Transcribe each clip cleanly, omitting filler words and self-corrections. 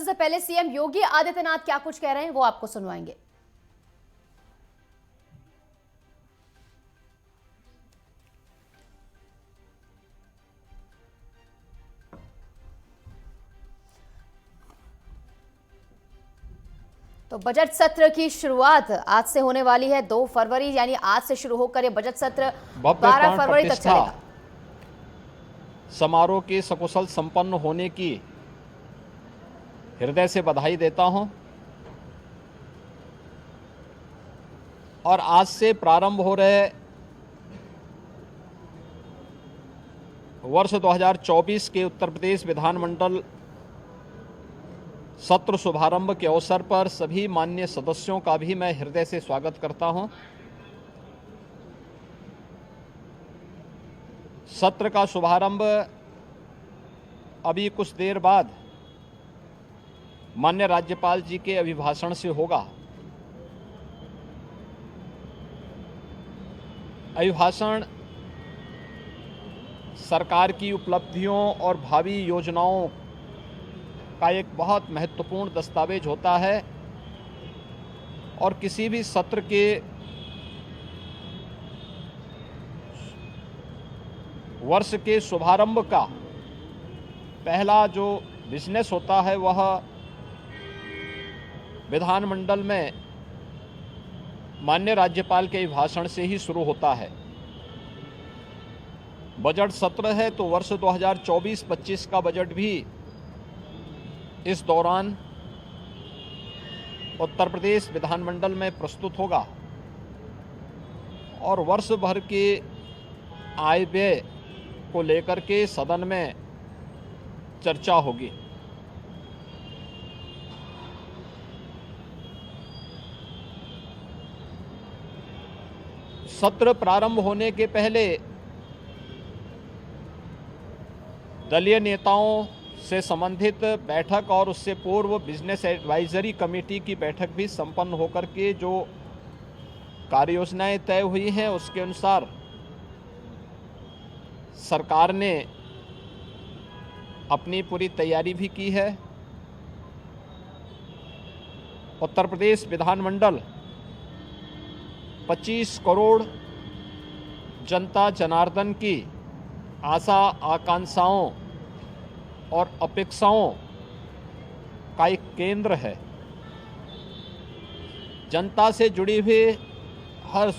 सबसे पहले सीएम योगी आदित्यनाथ क्या कुछ कह रहे हैं वो आपको सुनवाएंगे। तो बजट सत्र की शुरुआत आज से होने वाली है। 2 फरवरी यानी आज से शुरू होकर ये बजट सत्र 12 फरवरी तक चलेगा। समारोह के सकुशल संपन्न होने की हृदय से बधाई देता हूं और आज से प्रारंभ हो रहे वर्ष 2024 के उत्तर प्रदेश विधानमंडल सत्र शुभारंभ के अवसर पर सभी माननीय सदस्यों का भी मैं हृदय से स्वागत करता हूं। सत्र का शुभारंभ अभी कुछ देर बाद माननीय राज्यपाल जी के अभिभाषण से होगा। अभिभाषण सरकार की उपलब्धियों और भावी योजनाओं का एक बहुत महत्वपूर्ण दस्तावेज होता है और किसी भी सत्र के वर्ष के शुभारंभ का पहला जो बिजनेस होता है वह विधानमंडल में माननीय राज्यपाल के भाषण से ही शुरू होता है। बजट सत्र है तो वर्ष 2024-25 का बजट भी इस दौरान उत्तर प्रदेश विधानमंडल में प्रस्तुत होगा और वर्ष भर के आय व्यय को लेकर के सदन में चर्चा होगी। सत्र प्रारंभ होने के पहले दलीय नेताओं से संबंधित बैठक और उससे पूर्व बिजनेस एडवाइजरी कमेटी की बैठक भी संपन्न होकर के जो कार्ययोजनाएं तय हुई हैं उसके अनुसार सरकार ने अपनी पूरी तैयारी भी की है। उत्तर प्रदेश विधानमंडल 25 करोड़ जनता जनार्दन की आशा आकांक्षाओं और अपेक्षाओं का एक केंद्र है। जनता से जुड़ी हुई हर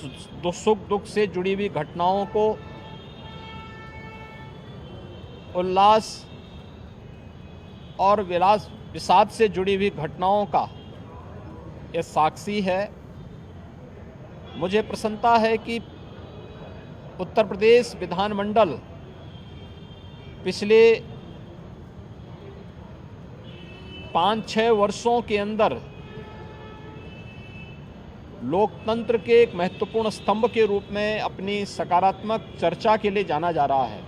सुख दुख से जुड़ी हुई घटनाओं को उल्लास और विषाद से जुड़ी हुई घटनाओं का ये साक्षी है। मुझे प्रसन्नता है कि उत्तर प्रदेश विधानमंडल पिछले 5-6 वर्षों के अंदर लोकतंत्र के एक महत्वपूर्ण स्तंभ के रूप में अपनी सकारात्मक चर्चा के लिए जाना जा रहा है।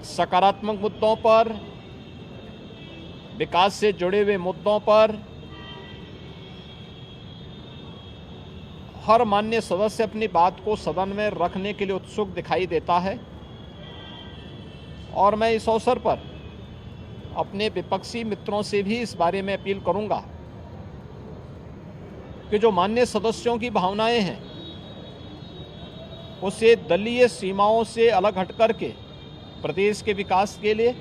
सकारात्मक मुद्दों पर, विकास से जुड़े हुए मुद्दों पर हर माननीय सदस्य अपनी बात को सदन में रखने के लिए उत्सुक दिखाई देता है और मैं इस अवसर पर अपने विपक्षी मित्रों से भी इस बारे में अपील करूंगा कि जो माननीय सदस्यों की भावनाएं हैं उसे दलीय सीमाओं से अलग हट करके प्रदेश के विकास के लिए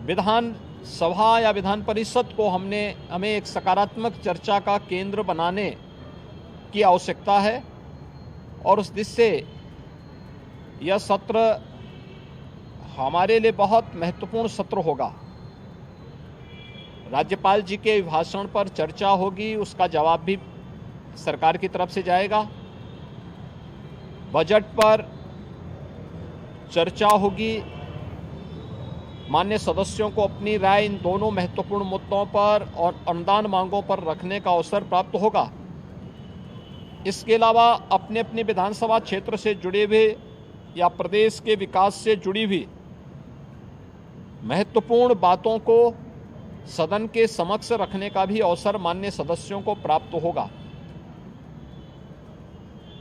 विधान सभा या विधान परिषद को हमें एक सकारात्मक चर्चा का केंद्र बनाने की आवश्यकता है और उस दिशा से यह सत्र हमारे लिए बहुत महत्वपूर्ण सत्र होगा। राज्यपाल जी के भाषण पर चर्चा होगी, उसका जवाब भी सरकार की तरफ से जाएगा। बजट पर चर्चा होगी, माननीय सदस्यों को अपनी राय इन दोनों महत्वपूर्ण मुद्दों पर और अनुदान मांगों पर रखने का अवसर प्राप्त होगा। इसके अलावा अपने अपने विधानसभा क्षेत्र से जुड़े हुए या प्रदेश के विकास से जुड़ी हुई महत्वपूर्ण बातों को सदन के समक्ष रखने का भी अवसर माननीय सदस्यों को प्राप्त होगा।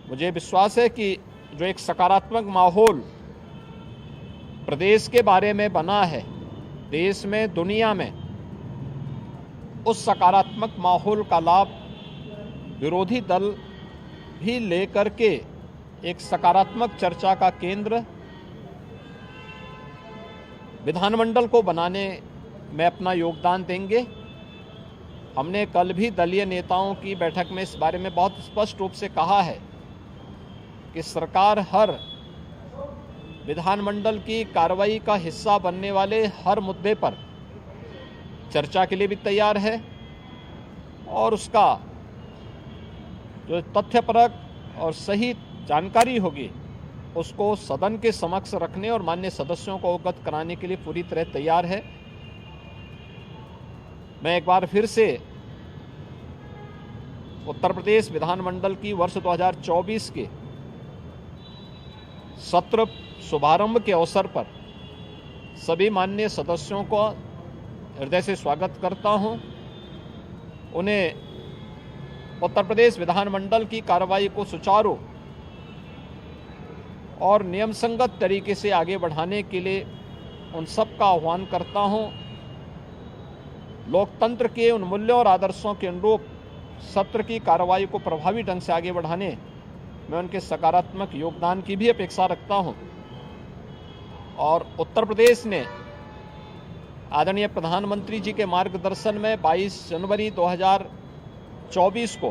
मुझे विश्वास है कि जो एक सकारात्मक माहौल प्रदेश के बारे में बना है, देश में, दुनिया में, उस सकारात्मक माहौल का लाभ विरोधी दल भी लेकर के एक सकारात्मक चर्चा का केंद्र विधानमंडल को बनाने में अपना योगदान देंगे। हमने कल भी दलीय नेताओं की बैठक में इस बारे में बहुत स्पष्ट रूप से कहा है कि सरकार हर विधानमंडल की कार्रवाई का हिस्सा बनने वाले हर मुद्दे पर चर्चा के लिए भी तैयार है और उसका जो तथ्यपरक और सही जानकारी होगी उसको सदन के समक्ष रखने और माननीय सदस्यों को अवगत कराने के लिए पूरी तरह तैयार है। मैं एक बार फिर से उत्तर प्रदेश विधानमंडल की वर्ष 2024 के सत्र शुभारंभ के अवसर पर सभी माननीय सदस्यों को हृदय से स्वागत करता हूं। उन्हें उत्तर प्रदेश विधानमंडल की कार्रवाई को सुचारू और नियम संगत तरीके से आगे बढ़ाने के लिए उन सब का आह्वान करता हूं। लोकतंत्र के उन मूल्यों और आदर्शों के अनुरूप सत्र की कार्रवाई को प्रभावी ढंग से आगे बढ़ाने में उनके सकारात्मक योगदान की भी अपेक्षा रखता हूं और उत्तर प्रदेश ने आदरणीय प्रधानमंत्री जी के मार्गदर्शन में 22 जनवरी 2024 को